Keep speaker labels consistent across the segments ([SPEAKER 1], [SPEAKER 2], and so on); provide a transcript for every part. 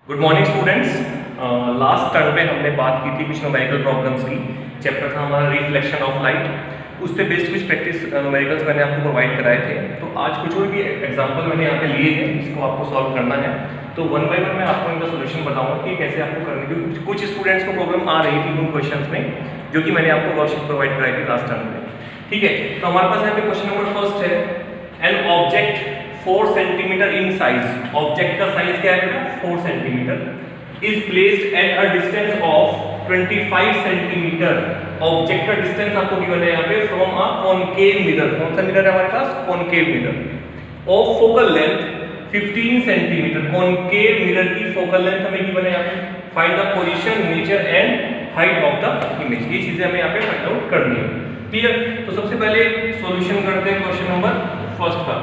[SPEAKER 1] Good morning students. Last term पे हमने बात की थी कुछ न्यूमेरिकल प्रॉब्लम्स की। चैप्टर था हमारा रिफ्लेक्शन ऑफ लाइट। उस पे बेस्ड कुछ प्रैक्टिस न्यूमेरिकल्स मैंने आपको प्रोवाइड कराए थे। तो आज कुछ और भी एग्जांपल मैंने यहाँ पे लिए हैं, इसको आपको सॉल्व करना है। तो वन बाय वन मैं आपको इनका सोल्यूशन बताऊंगा कि कैसे आपको करने की। कुछ स्टूडेंट्स को प्रॉब्लम आ रही थी उन क्वेश्चंस में, जो कि मैंने आपको वर्कशीट प्रोवाइड कराई थी लास्ट टर्म में। ठीक है, तो हमारे पास यहाँ पे क्वेश्चन नंबर फर्स्ट है, an object 4 centimetre in size. Object का साइज क्या है बेटा? 4 centimetre. Is placed at a distance of 25 centimetre. Object का डिस्टेंस आपको गिवन है यहाँ पे फ्रॉम अ कॉनकेव मिरर। कौन सा मिरर है हमारे पास? Concave mirror. Of focal length 15 centimetre. Concave mirror की फोकल लेंथ हमें गिवन है यहाँ पे। Find the position, nature and height of the image. ये चीजें हमें यहाँ पे फाइंड आउट करनी है। क्लियर? तो सबसे पहले सॉल्यूशन करते हैं क्वेश्चन नंबर फर्स्ट का।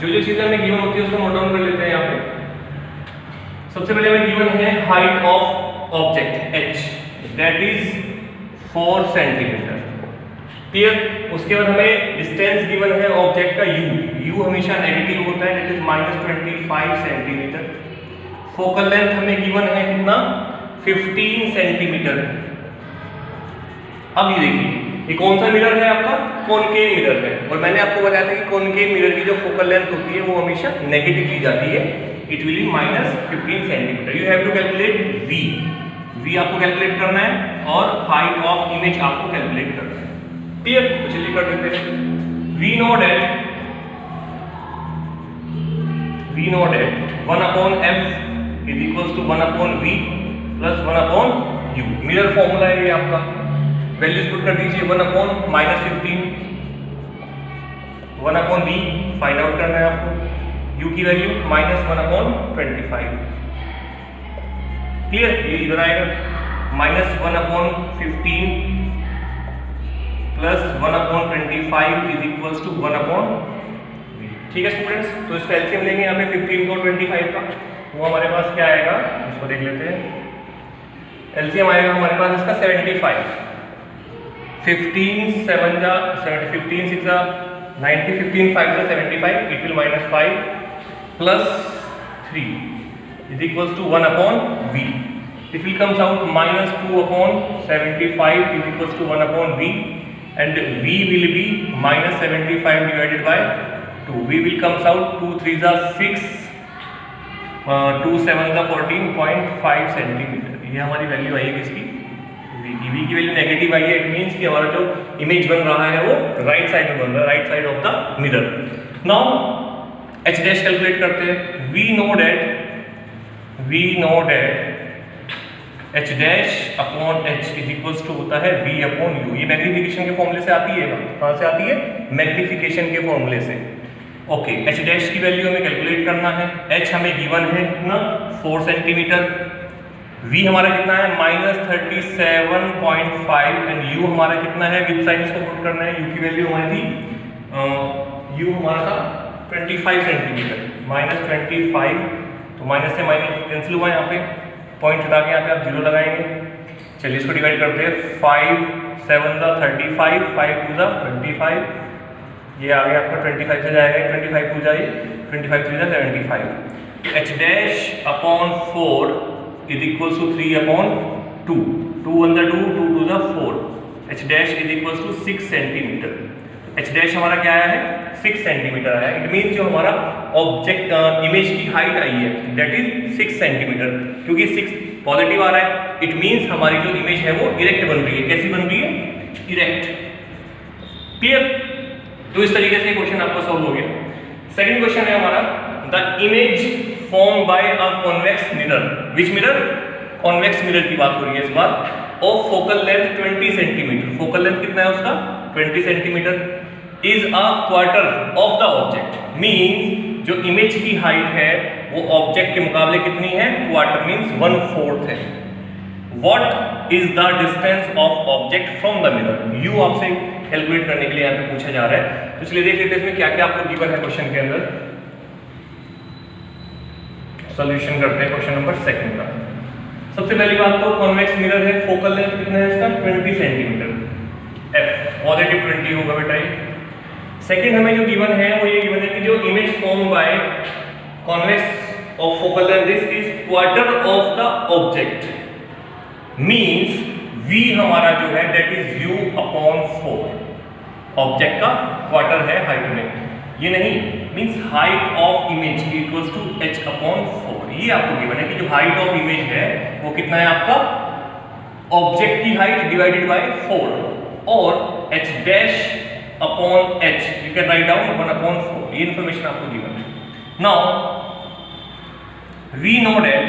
[SPEAKER 1] जो चीजें हमें गिवन होती है उसको नोट डाउन कर लेते हैं यहाँ पे। सबसे पहले हमें गिवन है height of object h, that is 4 centimetre. Clear? उसके बाद हमें डिस्टेंस गिवन है ऑब्जेक्ट का u हमेशा नेगेटिव होता है, that is -25 centimetre. Focal length हमें गिवन है कितना? 15 सेंटीमीटर। अब ये देखिए, ये कौन सा मिरर है आपका? कॉनकेव मिरर है। और मैंने आपको बताया था कि कॉनकेव मिरर की जो फोकल लेंथ होती है वो हमेशा नेगेटिव ली जाती है। It will be -15 centimetre. You have to calculate v आपको कैलकुलेट करना है और हाइट ऑफ इमेज आपको कैलकुलेट करना है। क्लियर? तो चलिए कर देते हैं। We know that 1/f is equals to 1/v plus 1/u। Mirror formula है ये आपका। वैल्यूज पुट कर दीजिए। 1/-15, 1/v फाइंड आउट करना है आपको। u की वैल्यू -1/25। क्लियर? ये इधर आएगा -1/15 plus 1/25 is equals to 1/v। ठीक है स्टूडेंट्स, तो इसका एलसीएम लेंगे यहाँ पे 15 को 25 का। वो हमारे पास क्या आएगा, इसको देख लेते हैं। एलसीएम आएगा हमारे पास इसका 75। 15 7 जा 15 6 जा 90, 15 5 जा 75, it will -5 plus 3 is equals to 1/v. It will comes out -2/75 is equals to 1/v, and v will be -75 divided by 2. v will comes out 2 3 जा 6, 2 7 जा 14.5 सेंटीमीटर। ये हमारी वैल्यू आएगी इसकी। v की वैल्यू नेगेटिव आई है, इट मींस कि हमारा जो इमेज बन रहा है वो राइट साइड में बन रहा है, right side of the mirror. Now h dash calculate करते हैं। We know that h dash upon h is equals to होता है v अपॉन u। ये मैग्नीफिकेशन के फॉर्मूले से आती है। कहां से आती है? मैग्नीफिकेशन के फॉर्मूले से। ओके, h डैश की वैल्यू हमें कैलकुलेट करना है। h हमें गिवन है कितना? 4 सेंटीमीटर। v हमारा कितना है? -37.5 एंड u हमारा कितना है? विद साइन इसको पुट करना है। u की वैल्यू हमारी थी u हमारा था 25 सेंटीमीटर। -25, तो माइनस से माइनस कैंसिल हुआ यहाँ पे। पॉइंट हटा के यहाँ पे आप 0 लगाएंगे। चलिए इसको डिवाइड करते हैं। 5 7 जा 35, 5 2 जा 25। ये आ गया आपका 25 से जाएगा, 25 2 जाए 25 3 जा 75। h dash upon 4 is equals to 3/2, 2 1 जा 2, 2 2 जा 4। h dash is equals to 6 centimetre. h dash हमारा क्या आया है? 6 सेंटीमीटर आया है। इट मींस जो हमारा ऑब्जेक्ट इमेज की हाइट आई है दैट इज 6 सेंटीमीटर। क्योंकि 6 पॉजिटिव आ रहा है, इट मींस हमारी जो इमेज है वो इरेक्ट बन रही है। कैसी बन रही है? इरेक्ट। क्लियर? तो इस तरीके से क्वेश्चन आपका सॉल्व हो गया। सेकंड क्वेश्चन है हमारा, the image formed by a convex mirror. Which mirror? Convex mirror की बात हो रही है इस बार। Of focal length 20 centimetre. Focal length कितना है उसका? 20 centimetre. Is a quarter of the object. Means जो इमेज की हाइट है वो ऑब्जेक्ट के मुकाबले कितनी है? क्वार्टर मीन्स 1/4 है। What is the distance of object from the mirror? U आपसे कैलकुलेट करने के लिए यहाँ पे पूछा जा रहा है। तो चलिए देख लेते हैं इसमें क्या क्या आपको गिवन है क्वेश्चन के अंदर। सॉल्यूशन करते हैं क्वेश्चन नंबर सेकंड का। सबसे पहली बात तो कॉन्वेक्स मिरर है, फोकल लेंथ कितना है इसका? 20 सेंटीमीटर। f पॉजिटिव 20 होगा बेटा ये। सेकंड हमें जो गिवन है वो ये गिवन है कि जो image form by convex of focal length, this is quarter of the object, means v हमारा जो है that is u upon 4, object का क्वार्टर है हाइट में, ये नहीं, means height of image equals to h upon 4। ये आपको गिवन है कि जो हाइट ऑफ इमेज है वो कितना है आपका, ऑब्जेक्ट की हाइट डिवाइडेड बाय 4 और h dash upon h, you can write down 1 upon 4। ये इंफॉर्मेशन आपको गिवन है। Now we know that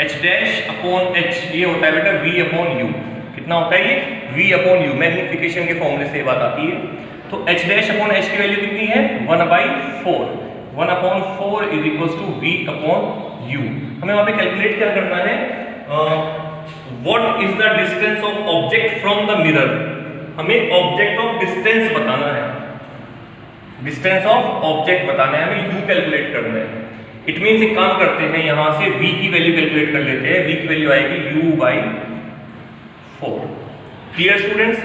[SPEAKER 1] h dash upon h ये होता है बेटा v अपॉन u। कितना होता है ये v अपॉन u, मैग्निफिकेशन के फॉर्मूले से ये बात आती है। तो h डैश अपॉन h की वैल्यू कितनी है 1/4, 1 upon 4 is equals to v upon u। हमें वहां पे कैलकुलेट क्या करना है, what is the distance of object from the mirror. हमें ऑब्जेक्ट ऑफ डिस्टेंस बताना है, डिस्टेंस ऑफ ऑब्जेक्ट बताना है, हमें u कैलकुलेट करना है। इट मींस एक काम करते हैं, यहां से v की वैल्यू कैलकुलेट कर लेते हैं। v की वैल्यू आएगी u/4। Clear students,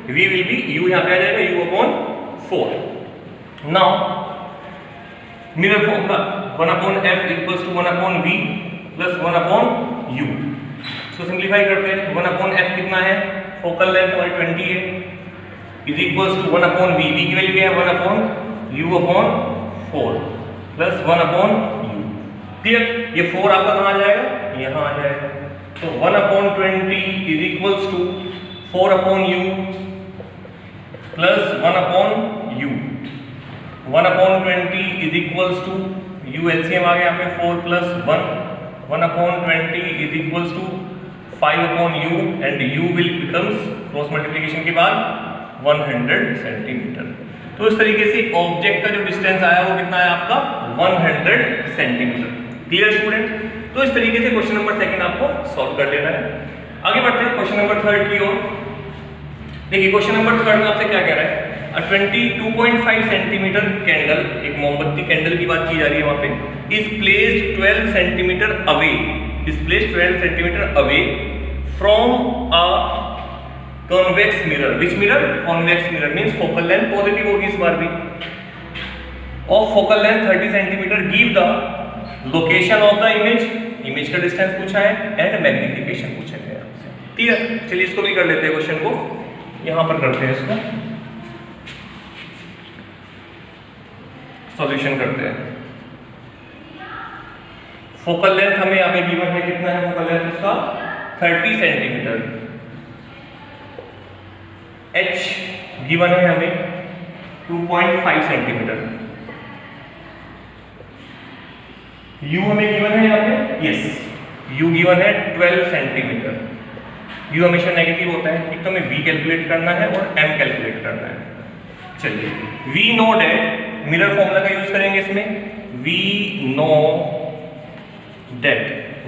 [SPEAKER 1] v will be u, यहां पे आ जाएगा u upon 4। Now mirror formula 1 upon f equals to 1 upon v plus 1 upon u। So simplify करते हैं, 1 अपॉन f कितना है, फोकल लेंथ हमारी 20 है, is equals to 1 upon v, v की वैल्यू क्या है 1 upon u upon 4 plus 1 upon u। Clear, ये 4 आपका कहां आ जाएगा, यहां आ जाएगा। तो 1 upon 20 is equals to 4 upon u plus 1 upon u। 1 upon 20 is equals to u, LCM आ गया यहाँ पे 4 plus 1, 1 upon 20 is equals to 5 upon u and u will becomes cross multiplication के बाद 100 सेंटीमीटर। तो इस तरीके से ऑब्जेक्ट का जो डिस्टेंस आया वो कितना है आपका 100 सेंटीमीटर। क्लियर स्टूडेंट, तो इस तरीके से क्वेश्चन नंबर 2 आपको सॉल्व कर लेना है। आगे बढ़ते हैं क्वेश्चन नंबर 3 की ओर। देखिए क्वेश्चन नंबर 3 में आपसे क्या कह रहा है, 22.5 सेंटीमीटर कैंडल, एक मोमबत्ती कैंडल की बात की जा रही है वहां पे, is placed 12 centimetre away, is placed 12 centimetre away from a convex mirror. Which mirror, convex mirror, means focal length positive होगी इस बार भी, of focal length 30 centimetre, give the location of the image, image का distance पूछा है and magnification पूछा है आपसे। Clear, चलिए इसको भी कर लेते हैं, क्वेश्चन को यहां पर करते हैं, इसको सॉल्यूशन करते हैं। फोकल लेंथ हमें यहाँ पे गिवन है, कितना है फोकल लेंथ इसका 30 सेंटीमीटर, h गिवन है हमें 2.5 सेंटीमीटर, u हमें गिवन है यहाँ पे, यस u गिवन है 12 सेंटीमीटर। u हमेशा नेगेटिव होता है, एक तो हमें v कैलकुलेट करना है और m कैलकुलेट करना है। चलिए we know that, mirror formula का यूज करेंगे इसमें, we know that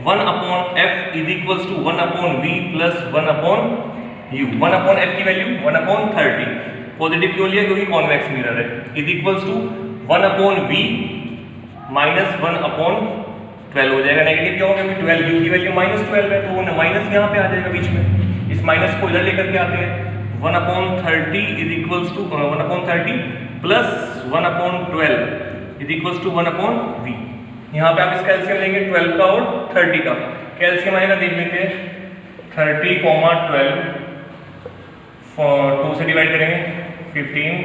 [SPEAKER 1] 1 upon f is equals to 1 upon v plus 1 upon u। 1 upon f की वैल्यू 1 अपॉन 30, पॉजिटिव क्यों लिया क्योंकि कॉन्वेक्स मिरर है, is equals to 1 upon v minus 1 upon 12 हो जाएगा। नेगेटिव क्यों, क्योंकि 12 u की वैल्यू -12 है, तो वो माइनस यहाँ पे आ जाएगा बीच में, इस माइनस को इधर लेकर के आते हैं। 1 upon 30 is equals to 1 upon 30 plus 1 upon 12 is equals to 1 upon v। यहाँ पे आप इसका एलसीएम लेंगे 12 का और 30 का, कैलसीयम आएगा देख लेते हैं, 30, 12 2 से डिवाइड करेंगे 15,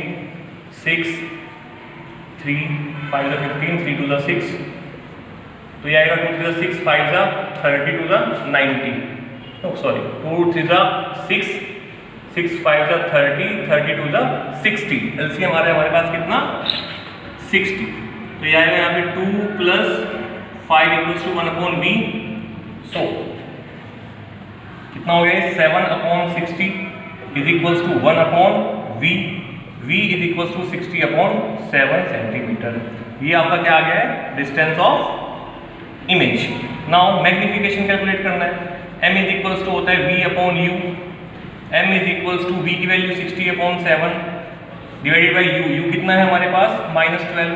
[SPEAKER 1] 6, 3, 5 × 15, 3 × 6, तो ये आएगा 2 × 6, 5 × 30 × 90, सॉरी 2 × 6, 6 5 × 30, 30 × 60, एलसीएम आ रहा है हमारे पास कितना 60। तो ये आएगा यहाँ पे 2 + 5 = 1 अपॉन v, सो कितना हो गया 7 upon 60 is equals to 1 upon v, v is equals to 60 upon 7 centimetre. ये आपका क्या आ गया है, distance of image. Now magnification calculate करना है, m इज इक्वल्स टू होता है v upon u, m is equals to v की value 60 upon 7 divided by u, u कितना है हमारे पास -12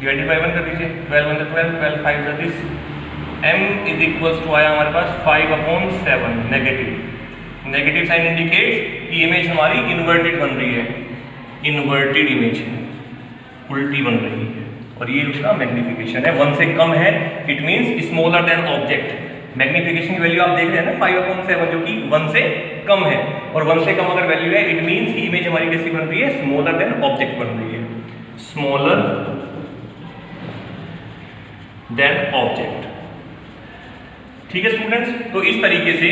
[SPEAKER 1] डिवाइडेड बाई 1 कर दीजिए, 12 × 12, 12 5 × this, m is equals to आया हमारे पास 5 upon 7, negative, negative sign indicates कि इमेज हमारी इन्वर्टेड बन रही है, इन्वर्टेड इमेज है। उल्टी बन रही है, और ये उसका मैग्निफिकेशन है। 1 से कम है it means smaller than object. Magnification की वैल्यू आप देख रहे हैं ना 5/7 जो कि 1 से कम है, और 1 से कम अगर वैल्यू है इट मींस की इमेज हमारी कैसी बन रही है, स्मॉलर देन ऑब्जेक्ट बन रही है, स्मॉलर देन ऑब्जेक्ट। ठीक है स्टूडेंट्स, तो इस तरीके से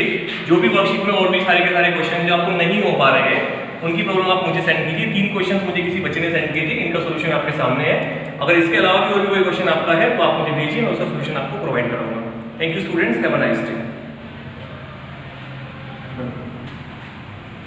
[SPEAKER 1] जो भी वर्कशीट में और भी सारे के सारे क्वेश्चन जो आपको नहीं हो पा रहे हैं उनकी प्रॉब्लम आप मुझे सेंड कीजिए। 3 क्वेश्चंस मुझे किसी बच्चे ने सेंड किए थे, इनका सॉल्यूशन आपके सामने है। अगर इसके अलावा भी और भी कोई क्वेश्चन आपका है तो आप मुझे भेजिए, मैं उसका सॉल्यूशन आपको प्रोवाइड कराऊंगा। Thank you students, have a nice day.